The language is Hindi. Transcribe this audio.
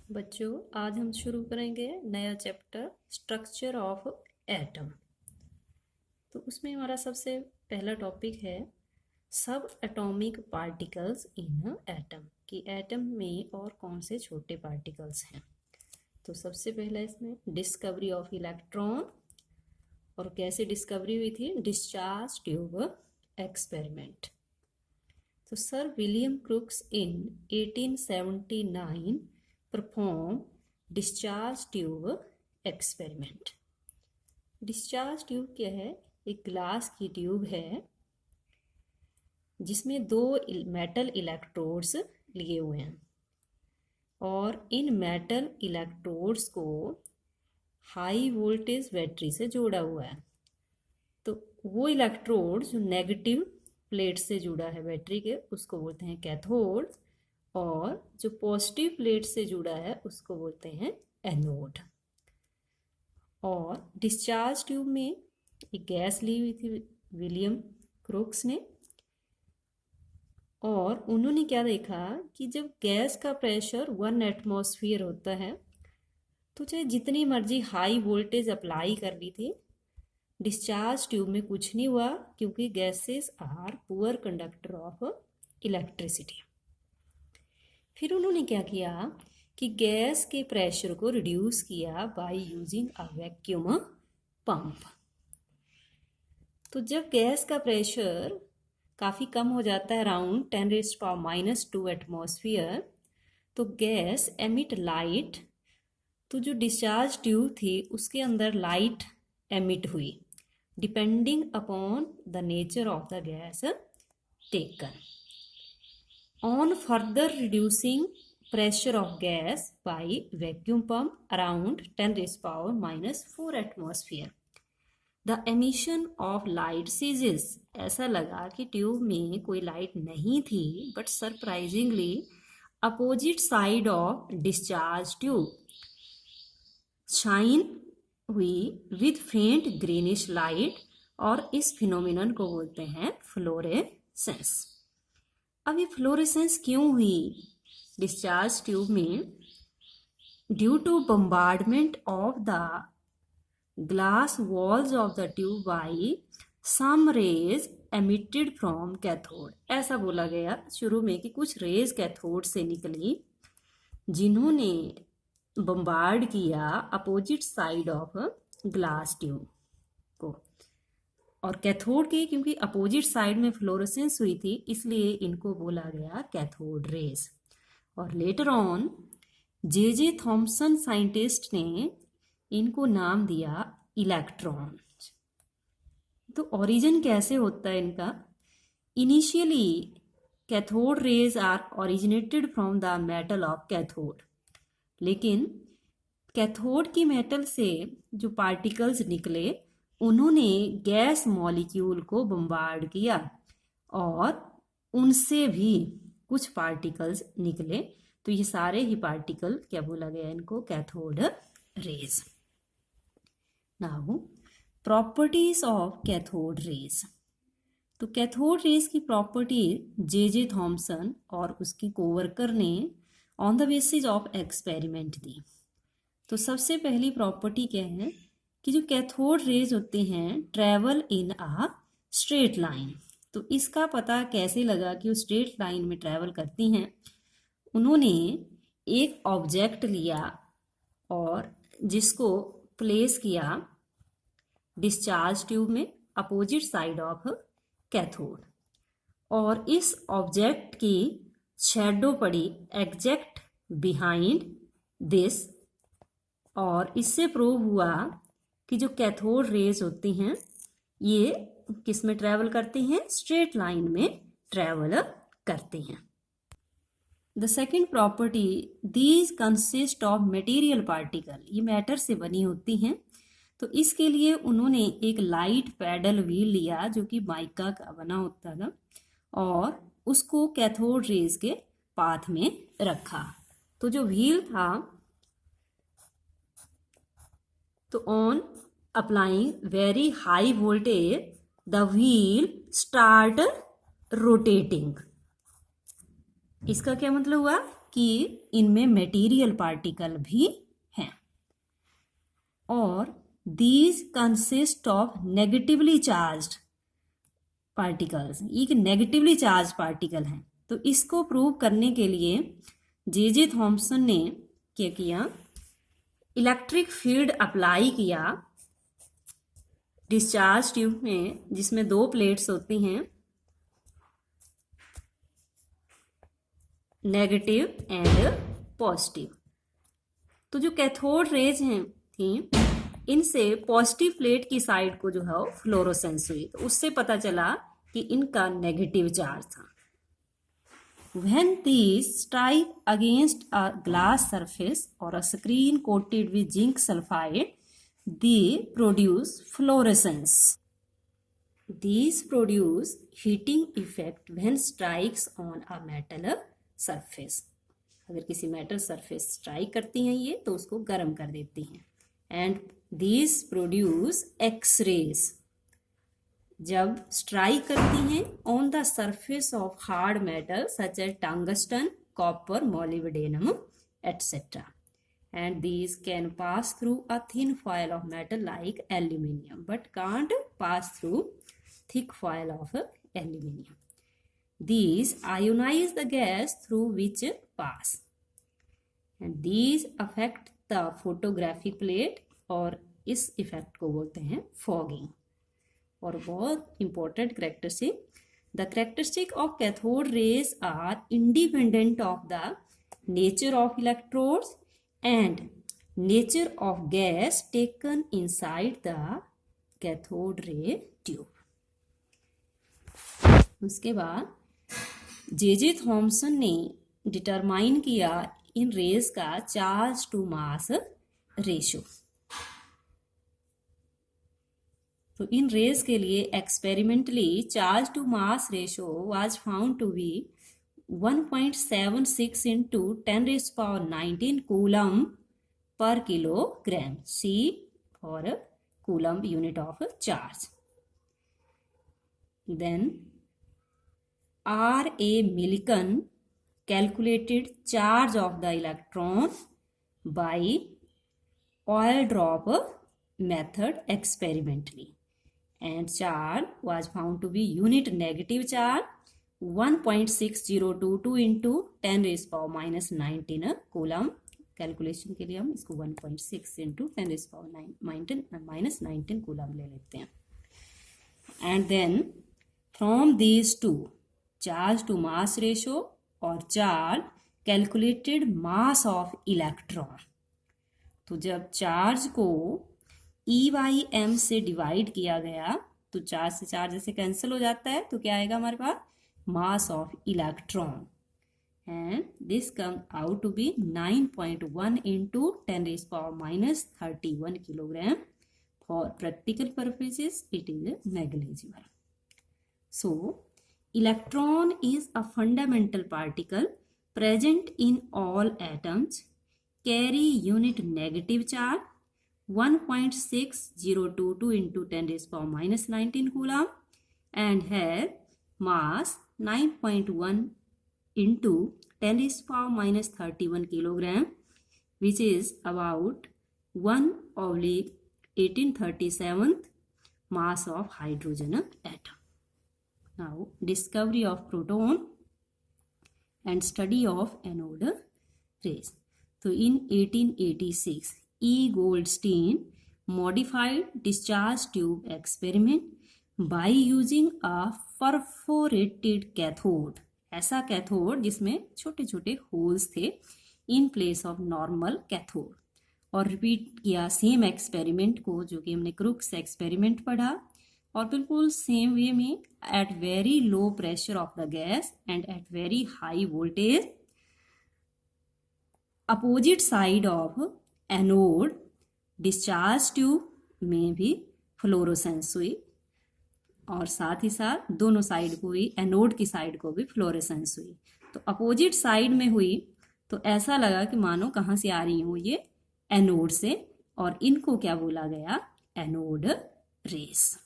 बच्चों, आज हम शुरू करेंगे नया चैप्टर स्ट्रक्चर ऑफ एटम। तो उसमें हमारा सबसे पहला टॉपिक है सब एटॉमिक पार्टिकल्स इन एटम, कि एटम में और कौन से छोटे पार्टिकल्स हैं। तो सबसे पहला इसमें डिस्कवरी ऑफ इलेक्ट्रॉन, और कैसे डिस्कवरी हुई थी, डिस्चार्ज ट्यूब एक्सपेरिमेंट। तो सर विलियम क्रुक्स इन 1879 perform discharge tube experiment. Discharge tube क्या है? एक ग्लास की ट्यूब है जिसमें दो मेटल इलेक्ट्रोड्स लिए हुए हैं, और इन मेटल इलेक्ट्रोड्स को हाई वोल्टेज बैटरी से जोड़ा हुआ है। तो वो इलेक्ट्रोड जो नेगेटिव प्लेट से जुड़ा है बैटरी के, उसको बोलते हैं कैथोड, और जो पॉजिटिव प्लेट से जुड़ा है उसको बोलते हैं एनोड। और डिस्चार्ज ट्यूब में एक गैस ली हुई थी विलियम क्रुक्स ने, और उन्होंने क्या देखा कि जब गैस का प्रेशर 1 एटमॉस्फेयर होता है तो चाहे जितनी मर्जी हाई वोल्टेज अप्लाई कर ली थी, डिस्चार्ज ट्यूब में कुछ नहीं हुआ, क्योंकि gases are poor conductor of electricity. फिर उन्होंने क्या किया कि गैस के प्रेशर को रिड्यूस किया by using a vacuum pump. तो जब गैस का प्रेशर काफ़ी कम हो जाता है, अराउंड 10⁻⁻² एटमॉस्फेयर, तो गैस एमिट लाइट। तो जो डिस्चार्ज ट्यूब थी उसके अंदर लाइट एमिट हुई, depending upon the nature of the gas taken. On further reducing pressure of gas by vacuum pump around 10⁻⁻⁴ atmosphere, the emission of light ceases। ऐसा लगा कि ट्यूब में कोई लाइट नहीं थी, but surprisingly opposite side of discharge tube shine हुई विद फेंट ग्रीनिश लाइट, और इस फिनोमिनन को बोलते हैं फ्लोरेसेंस। अब ये फ्लोरेसेंस क्यों हुई डिस्चार्ज ट्यूब में? Due to bombardment of the glass walls of the tube by some rays emitted from cathode. ऐसा बोला गया शुरू में कि कुछ रेज कैथोड से निकली जिन्होंने बम्बार्ड किया opposite side of glass tube को, और कैथोड के क्योंकि अपोजिट साइड में फ्लोरेसेंस हुई थी इसलिए इनको बोला गया कैथोड रेज। और later on J Thomson scientist ने इनको नाम दिया इलेक्ट्रॉन। तो ओरिजिन कैसे होता है इनका? Initially cathode rays are originated from the metal of cathode, लेकिन कैथोड की मेटल से जो पार्टिकल्स निकले उन्होंने गैस मॉलिक्यूल को बम्बार्ड किया, और उनसे भी कुछ पार्टिकल्स निकले। तो ये सारे ही पार्टिकल क्या बोला गया इनको? Cathode rays. Now properties of cathode rays. तो कैथोड रेज की प्रॉपर्टी जे थॉम्सन और उसकी कोवर्कर ने on the basis of experiment दी। तो सबसे पहली प्रॉपर्टी क्या है कि जो कैथोड रेज होते हैं travel in a straight line. तो इसका पता कैसे लगा कि वो स्ट्रेट लाइन में ट्रेवल करती हैं? उन्होंने एक ऑब्जेक्ट लिया और जिसको प्लेस किया डिस्चार्ज ट्यूब में अपोजिट साइड ऑफ कैथोड, और इस ऑब्जेक्ट की शैडो पड़ी एग्जैक्ट बिहाइंड दिस, और इससे प्रूव हुआ कि जो कैथोड रेज होती हैं ये किस में ट्रैवल करती हैं? स्ट्रेट लाइन में ट्रैवल करती हैं। The second property, these consist of material particle. ये मैटर से बनी होती हैं। तो इसके लिए उन्होंने एक लाइट पैडल व्हील लिया जो कि माइका का बना होता था, और उसको कैथोड रेज के पाथ में रखा। तो जो व्हील था, तो on applying very high voltage the wheel start rotating. इसका क्या मतलब हुआ कि इनमें मटेरियल पार्टिकल भी हैं और these consist of negatively charged particles, एक नेगेटिवली चार्ज पार्टिकल हैं। तो इसको प्रूव करने के लिए जे थॉम्सन ने क्या किया, इलेक्ट्रिक फील्ड अप्लाई किया डिस्चार्ज ट्यूब में, जिसमें 2 प्लेट्स होती हैं, नेगेटिव एंड पॉजिटिव। तो जो कैथोड रेज हैं थी, इनसे पॉजिटिव प्लेट की साइड को जो है वो फ्लोरोसेंस हुई, तो उससे पता चला कि इनका नेगेटिव चार्ज था। When these strike against a glass surface or a screen coated with zinc sulfide, they produce fluorescence. These produce heating effect when strikes on a metal surface. अगर किसी मेटल सरफेस स्ट्राइक करती हैं ये, तो उसको गर्म कर देती हैं। And these produce X-rays. जब स्ट्राइक करती हैं on the surface of hard metal such as tungsten, copper, molybdenum etcetera, and these can pass through a thin foil of metal like aluminium but can't pass through thick foil of aluminium. These ionize the gas through which pass, and these affect the photographic plate, और इस इफेक्ट को बोलते हैं फॉगिंग. और बहुत important characteristic, the characteristic of cathode rays are independent of the nature of electrodes and nature of gas taken inside the cathode ray tube. उसके बाद जे थॉम्सन ने डिटरमाइन किया इन रेज का चार्ज टू मास रेशो. तो इन रेज के लिए experimentally charge to mass ratio was found to be 1.76 into 10⁻19 coulomb per kilogram, C for coulomb unit of charge. Then R.A. Millikan calculated charge of the electron by oil drop method experimentally, and charge was found to be unit negative charge 1.6022 into 10⁻⁻19 coulomb. Calculation के लिए हम इसको 1.6 into 10⁻⁻19 कूलम ले लेते हैं. And then from these two, charge to mass ratio और charge calculated mass of electron. तो जब चार्ज को E/m से डिवाइड किया गया तो चार्ज से चार्ज जैसे कैंसिल हो जाता है, तो क्या आएगा हमारे पास, mass of electron. And this come out to be 9.1 into 10⁻31 kilogram. For practical purposes it is negligible. So electron is a fundamental particle present in all atoms, carry unit negative charge 1.6022 into 10⁻⁻19 coulomb and have mass 9.1 into 10⁻31 kilogram, which is about 1/1837th mass of hydrogen atom. Now, discovery of proton and study of anode rays. So in 1886, E. Goldstein modified discharge tube experiment by using a perforated cathode. ऐसा कैथोड जिसमें छोटे छोटे होल्स थे in place of normal cathode. और रिपीट किया सेम एक्सपेरिमेंट को जो कि हमने क्रुक्स एक्सपेरिमेंट पढ़ा, और बिल्कुल सेम वे में at very low pressure of the gas and at very high voltage opposite side of anode discharge tube में भी फ्लोरोसेंस हुई, और साथ ही साथ दोनों साइड को हुई, एनोड की साइड को भी फ्लोरोसेंस हुई. तो अपोजिट साइड में हुई तो ऐसा लगा कि मानो कहाँ से आ रही हो, ये एनोड से, और इनको क्या बोला गया, एनोड रेस.